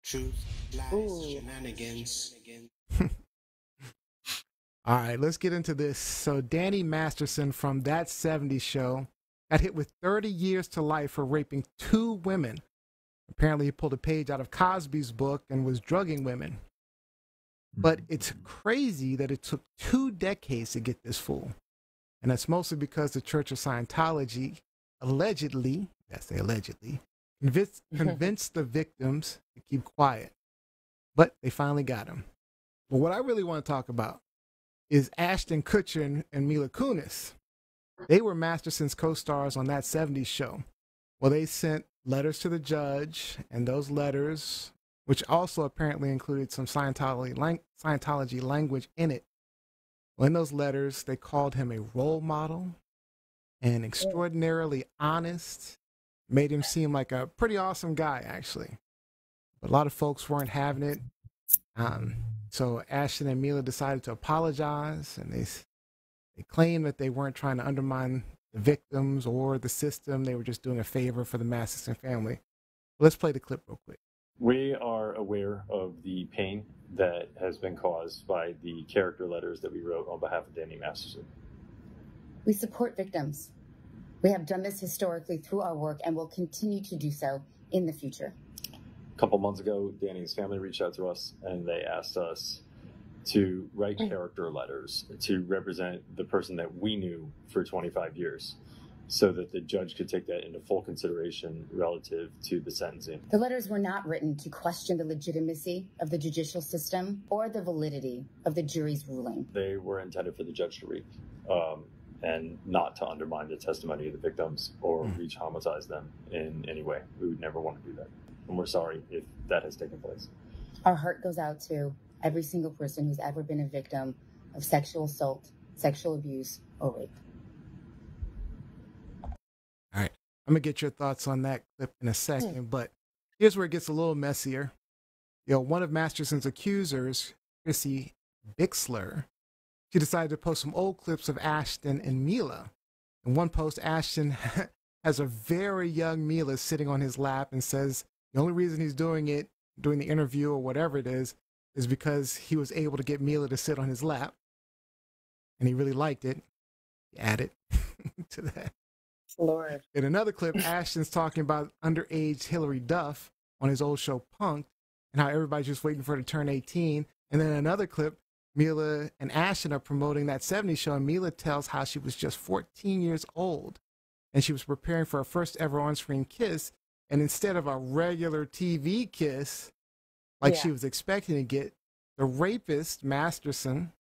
Truth, lies, shenanigans. All right, let's get into this. So Danny Masterson from That 70s Show got hit with 30 years to life for raping 2 women. Apparently he pulled a page out of Cosby's book and was drugging women. But it's crazy that it took 2 decades to get this fool. And that's mostly because the Church of Scientology allegedly, convinced the victims to keep quiet. But they finally got him. But what I really want to talk about is Ashton Kutcher and Mila Kunis. They were Masterson's co-stars on That 70s Show. Well, they sent letters to the judge, and those letters, which also apparently included some Scientology language in it. Well, in those letters, they called him a role model and extraordinarily honest, made him seem like a pretty awesome guy, actually. But a lot of folks weren't having it. So Ashton and Mila decided to apologize, and they claimed that they weren't trying to undermine the victims or the system. They were just doing a favor for the Masterson family. Let's play the clip real quick. We are aware of the pain that has been caused by the character letters that we wrote on behalf of Danny Masterson. We support victims. We have done this historically through our work and will continue to do so in the future. A couple months ago, Danny's family reached out to us and they asked us to write character letters to represent the person that we knew for 25 years so that the judge could take that into full consideration relative to the sentencing. The letters were not written to question the legitimacy of the judicial system or the validity of the jury's ruling. They were intended for the judge to read and not to undermine the testimony of the victims or reach homicize them in any way. We would never want to do that. And we're sorry if that has taken place. Our heart goes out to every single person who's ever been a victim of sexual assault, sexual abuse, or rape. All right. I'm going to get your thoughts on that clip in a second, but here's where it gets a little messier. One of Masterson's accusers, Chrissy Bixler, she decided to post some old clips of Ashton and Mila. In one post, Ashton has a very young Mila sitting on his lap and says the only reason he's doing the interview or whatever it is because he was able to get Mila to sit on his lap. And he really liked it. He added to that. Lord. In another clip, Ashton's talking about underage Hillary Duff on his old show Punk'd and how everybody's just waiting for her to turn 18. And then another clip, Mila and Ashton are promoting That 70s Show, and Mila tells how she was just 14 years old and she was preparing for her first ever on-screen kiss. And instead of a regular TV kiss, like she was expecting to get, the rapist, Masterson,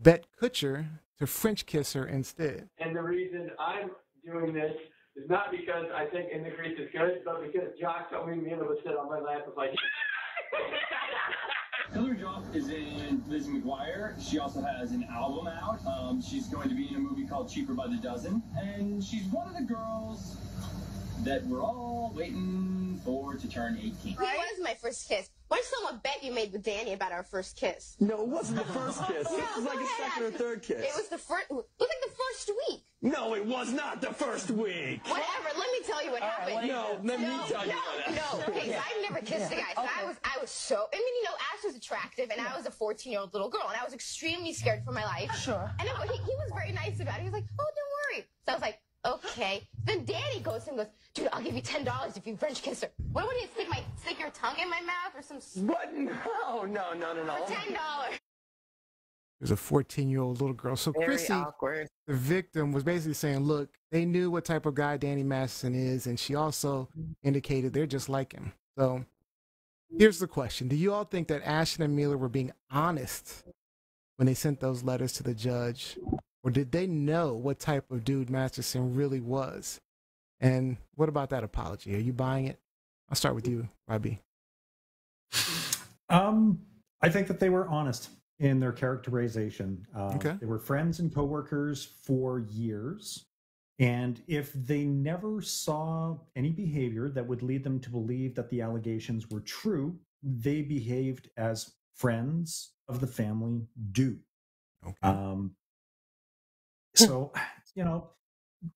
bet Kutcher to French kiss her instead. And the reason I'm doing this is not because I think In the Crease is good, but because Jock told me Mila would sit on my lap and like... Hillary Duff is in Lizzie McGuire. She also has an album out. She's going to be in a movie called Cheaper by the Dozen. And she's one of the girls that we're all waiting for to turn 18. It was my first kiss. Why someone bet you made with Danny about our first kiss? No, it wasn't the first kiss. No, This was like the second or third kiss. It was the first. It was like the first week. No, it was not the first week. Whatever. Let me tell you what happened. No, let me tell you what happened. No. Okay, so I've never kissed a guy. So I was so. I mean, Ash was attractive, and I was a 14-year-old little girl, and I was extremely scared for my life. Sure. And he was very nice about it. He was like, "Oh, don't worry." So I was like, "Okay." Then Danny goes and goes, "Dude, I'll give you $10 if you French kiss her." What would you stick your tongue in my mouth or some? What? No. For $10. There's a 14-year-old little girl. So Very Chrissy, awkward. the victim, was basically saying, look, they knew what type of guy Danny Masterson is, and she also indicated they're just like him. So here's the question. Do you all think that Ashton and Mila were being honest when they sent those letters to the judge? Or did they know what type of dude Masterson really was? And what about that apology? Are you buying it? I'll start with you, Robbie. I think that they were honest in their characterization. Okay. They were friends and coworkers for years. And if they never saw any behavior that would lead them to believe that the allegations were true, they behaved as friends of the family do. Okay. So,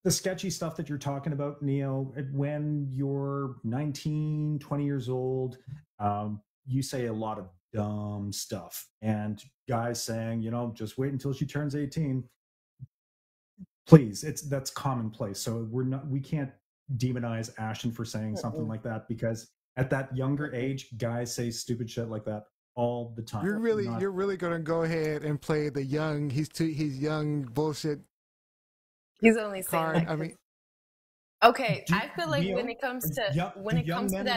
the sketchy stuff that you're talking about, Neo, when you're 19, 20 years old, you say a lot of dumb stuff, and guys saying, just wait until she turns 18. Please, that's commonplace. So we can't demonize Ashton for saying something like that, because at that younger age, guys say stupid shit like that all the time. You're really gonna go ahead and play the young, he's young bullshit. He's only saying card. that. I mean, okay, I feel like when it comes to that,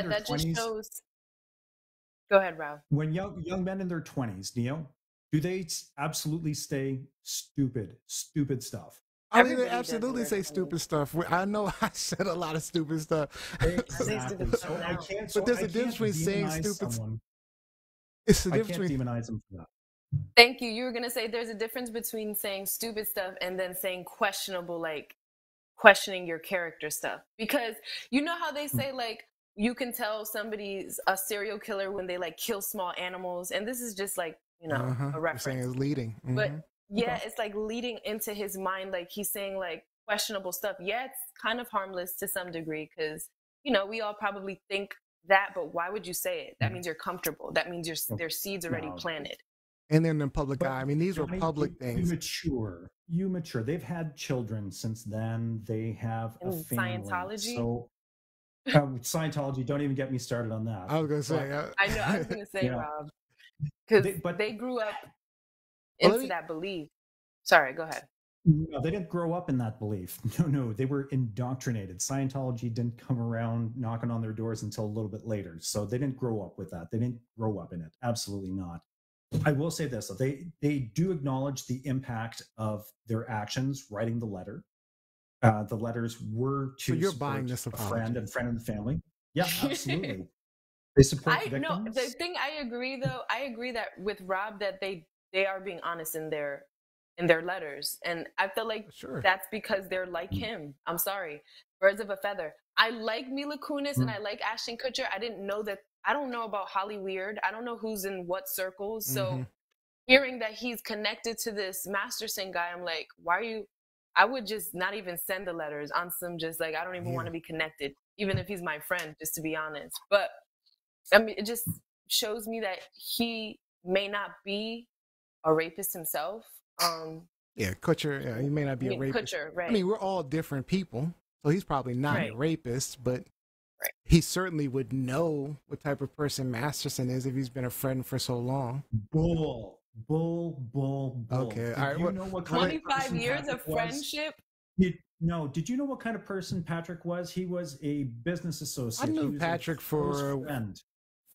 that just 20s, shows. Go ahead, Rob. When young men in their 20s, Neo, do they absolutely say stupid stuff? I mean, they absolutely say stupid stuff. I know I said a lot of stupid stuff. Exactly. So but there's a difference between saying stupid. Someone. It's the I difference can't between demonize them for that. Thank you. You were gonna say there's a difference between saying stupid stuff and then saying questionable, like questioning your character stuff. Because you know how they say like you can tell somebody's a serial killer when they like kill small animals, and this is just like a reference. You're saying it's leading, but yeah, it's like leading into his mind, like he's saying like questionable stuff. Yeah, it's kind of harmless to some degree because we all probably think that, but why would you say it? That means you're comfortable. That means their seeds already planted. And then in the public eye. I mean, these were public things. You mature. They've had children since then. They have a family. Scientology. So Scientology. Don't even get me started on that. I was gonna say. I know. I was gonna say, Rob, because they grew up into that belief. Sorry, go ahead. No, they didn't grow up in that belief. No, they were indoctrinated. Scientology didn't come around knocking on their doors until a little bit later. So they didn't grow up with that. They didn't grow up in it. Absolutely not. I will say this, though. They do acknowledge the impact of their actions writing the letter. The letters were to so you're buying this a apology. friend of the family. Yeah, absolutely. They support victims. No, the thing I agree that with Rob that they are being honest in their letters, and I feel like that's because they're like him. I'm sorry, birds of a feather. I like Mila Kunis and I like Ashton Kutcher. I don't know about Holly Weird. I don't know who's in what circles. So hearing that he's connected to this Masterson guy, I'm like, why are you? I would just not even send the letters on some just like, I don't even want to be connected, even if he's my friend, just to be honest. But I mean, it just shows me that he may not be a rapist himself. Kutcher, yeah, he may not be a rapist. Kutcher, right. I mean, we're all different people, so he's probably not a rapist, but he certainly would know what type of person Masterson is if he's been a friend for so long. Bull. Okay, all right. You know what 25 years of friendship? Did you know what kind of person Patrick was? He was a business associate. I knew Patrick for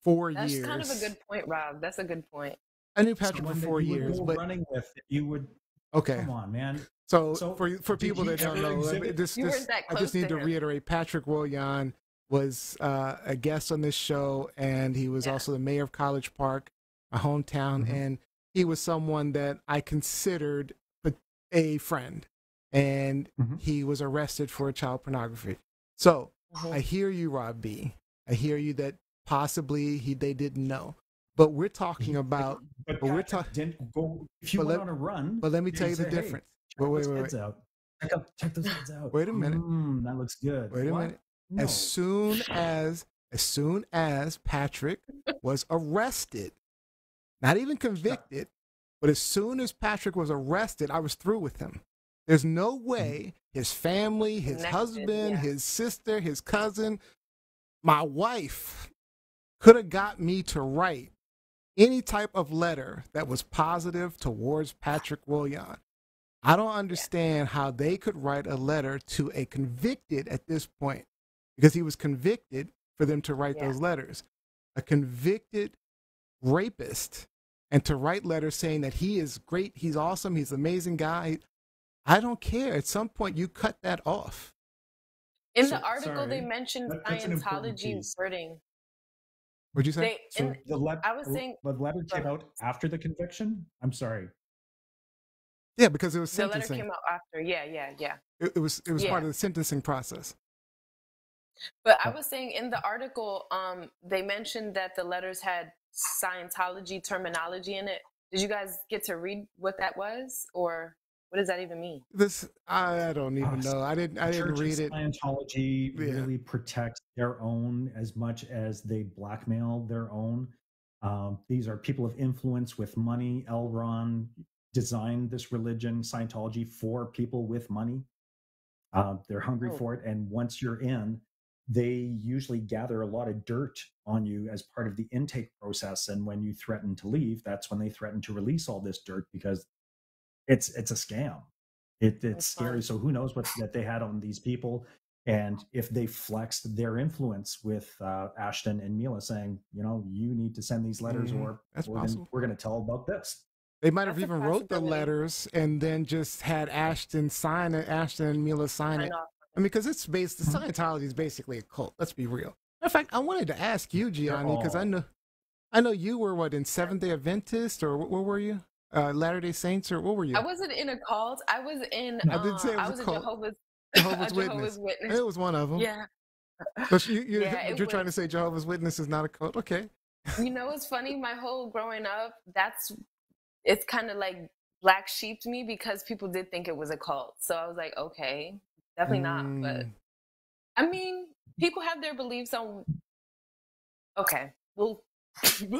4 years. That's kind of a good point, Rob. That's a good point. I knew Patrick for 4 years, but running with you would. Okay, come on, man. So for people that don't know, I just need to reiterate: Patrick Willian was a guest on this show, and he was also the mayor of College Park, my hometown, and he was someone that I considered a friend, and he was arrested for child pornography. So I hear you, Rob B. I hear you that possibly they didn't know. But we're talking about. But we're talking. Didn't go if you went on a run. But let me tell you the difference. Wait. Check those heads out. Wait a minute. That looks good. Wait a minute. No. As soon as Patrick was arrested, not even convicted, but as soon as Patrick was arrested, I was through with him. There's no way his family, his husband, his sister, his cousin, my wife could have got me to write any type of letter that was positive towards Patrick Willian. I don't understand how they could write a letter to a convicted at this point, because he was convicted for them to write those letters. A convicted rapist, and to write letters saying that he is great, he's awesome, he's an amazing guy. I don't care. At some point, you cut that off. In the article, they mentioned Scientology wording. What'd you say? The letter came out after the conviction? I'm sorry. Yeah, because it was sentencing. The letter came out after. Yeah. It was part of the sentencing process. But I was saying in the article, they mentioned that the letters had Scientology terminology in it. Did you guys get to read what that was, or what does that even mean? I don't even know. I didn't read it. Scientology really protects their own as much as they blackmail their own. These are people of influence with money. L. Ron designed this religion, Scientology, for people with money. They're hungry for it. And once you're in, they usually gather a lot of dirt on you as part of the intake process. And when you threaten to leave, that's when they threaten to release all this dirt, because it's a scam. It's scary. So who knows what that they had on these people. And if they flexed their influence with Ashton and Mila saying, you need to send these letters, or we're going to tell about this. They might have even wrote the letters and then just had Ashton sign it, Ashton and Mila sign it. I mean, because it's based, Scientology is basically a cult. Let's be real. In fact, I wanted to ask you, Gianni, because I know you were in Seventh-day Adventist, or what were you? Latter-day Saints, or what were you? I wasn't in a cult. I was in. I didn't say it was a cult. Jehovah's Witness. It was one of them. Yeah. But you're trying to say Jehovah's Witness is not a cult? Okay. It's funny. My whole growing up, it's kind of like black sheeped me, because people did think it was a cult. So I was like, okay, definitely not. But I mean, people have their beliefs on. Okay, we'll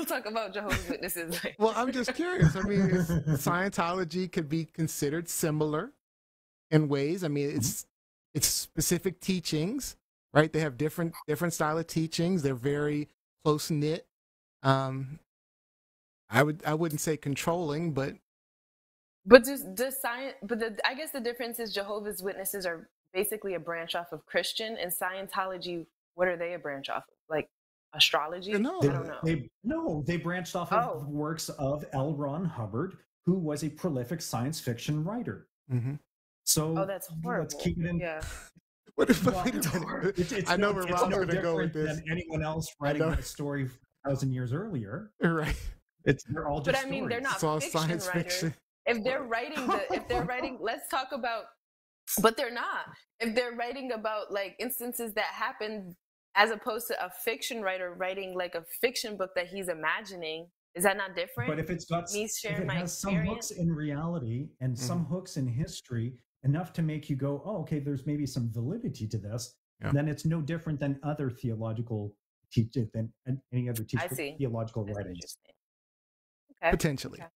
talk about Jehovah's Witnesses. Well, I'm just curious. I mean, Scientology could be considered similar in ways. I mean, it's specific teachings, right? They have different style of teachings. They're very close knit. I wouldn't say controlling, but I guess the difference is Jehovah's Witnesses are basically a branch off of Christian, and Scientology, what are they a branch off of? Like astrology? No, I don't know. They branched off of works of L. Ron Hubbard, who was a prolific science fiction writer. Mm-hmm. So that's horrible. Let's keep it in. Yeah. I know where Rob's going to go with this. Than anyone else writing a story 1,000 years earlier. Right. They're all just But I mean, stories. they're not it's all fiction science writers. fiction. If they're writing, let's talk about. But they're not. If they're writing about like instances that happened, as opposed to a fiction writer writing like a fiction book that he's imagining, is that not different? But if it's got, me sharing if it has some hooks in reality and some hooks in history, enough to make you go, oh, okay, there's maybe some validity to this, then it's no different than other theological than any other theological writings. Okay. Potentially. Okay.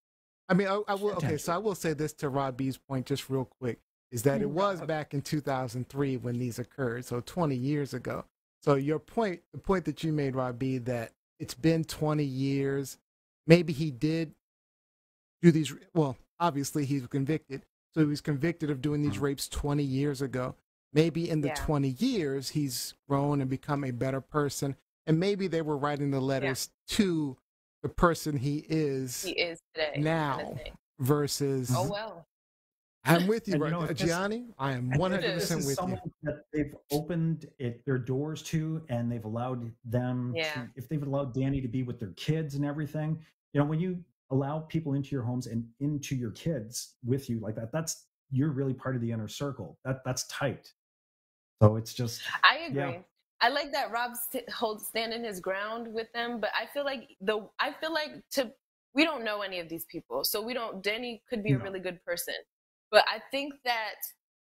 I mean, I will. Okay, so I will say this to Rob B's point, just real quick, is that it was back in 2003 when these occurred, so 20 years ago. So your point, the point that you made, Rob B, that it's been 20 years. Maybe he did do these. Well, obviously he's convicted, so he was convicted of doing these rapes 20 years ago. Maybe in the 20 years he's grown and become a better person, and maybe they were writing the letters to the person he is today now, kind of versus. Oh well. I'm with you, right, Gianni. I am 100% with you. That they've opened their doors to, and they've allowed them. To, if they've allowed Danny to be with their kids and everything, when you allow people into your homes and into your kids with you like that, you're really part of the inner circle. That's tight. So it's just. I agree. Yeah. I like that Rob's standing his ground with them, but I feel like we don't know any of these people, so Danny could be a really good person. But I think that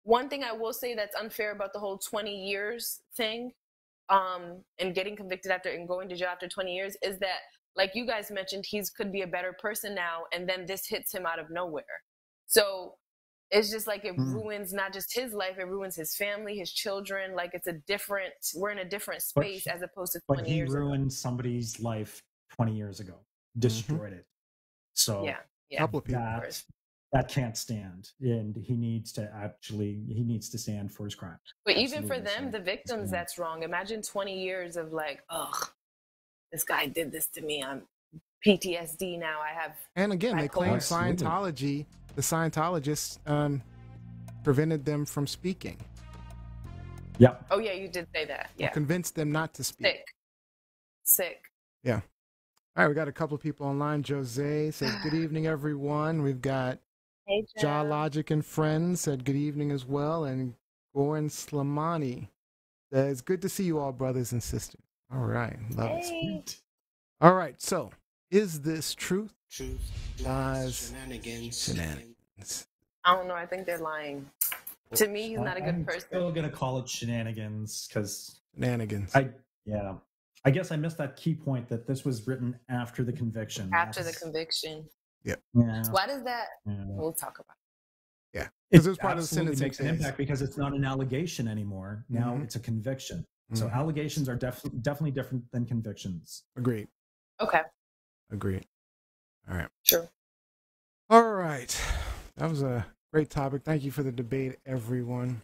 one thing I will say that's unfair about the whole 20 years thing, and getting convicted after and going to jail after 20 years is that, like you guys mentioned, could be a better person now, and then this hits him out of nowhere. So it's just like it ruins not just his life, it ruins his family, his children. Like we're in a different space as opposed to 20 years ago. But he ruined somebody's life 20 years ago, destroyed it. So couple of people. That can't stand, and he needs to stand for his crime. But even for them, the victims, that's wrong. Imagine 20 years of like, this guy did this to me. I'm PTSD now. I have. And again, they claim Scientology. The Scientologists prevented them from speaking. Yeah. Oh yeah, you did say that. Yeah. Or convinced them not to speak. Sick. Yeah. All right, we got a couple of people online. Jose says, good evening, everyone. We've got Jaw Logic and Friends said good evening as well. And Goran Slamani says, good to see you all, brothers and sisters. All right. Love it. All right. So, is this truth? Lies, shenanigans. I don't know. I think they're lying. To me, he's not a good person. I'm still going to call it shenanigans because... Shenanigans. I guess I missed that key point that this was written after the conviction. After the conviction. Yep. Yeah. Why does that? Yeah. We'll talk about it. Yeah. Because it was part of the sentencing makes an impact because it's not an allegation anymore. Now it's a conviction. So allegations are definitely different than convictions. Agreed. Okay. Agreed. All right. Sure. All right. That was a great topic. Thank you for the debate, everyone.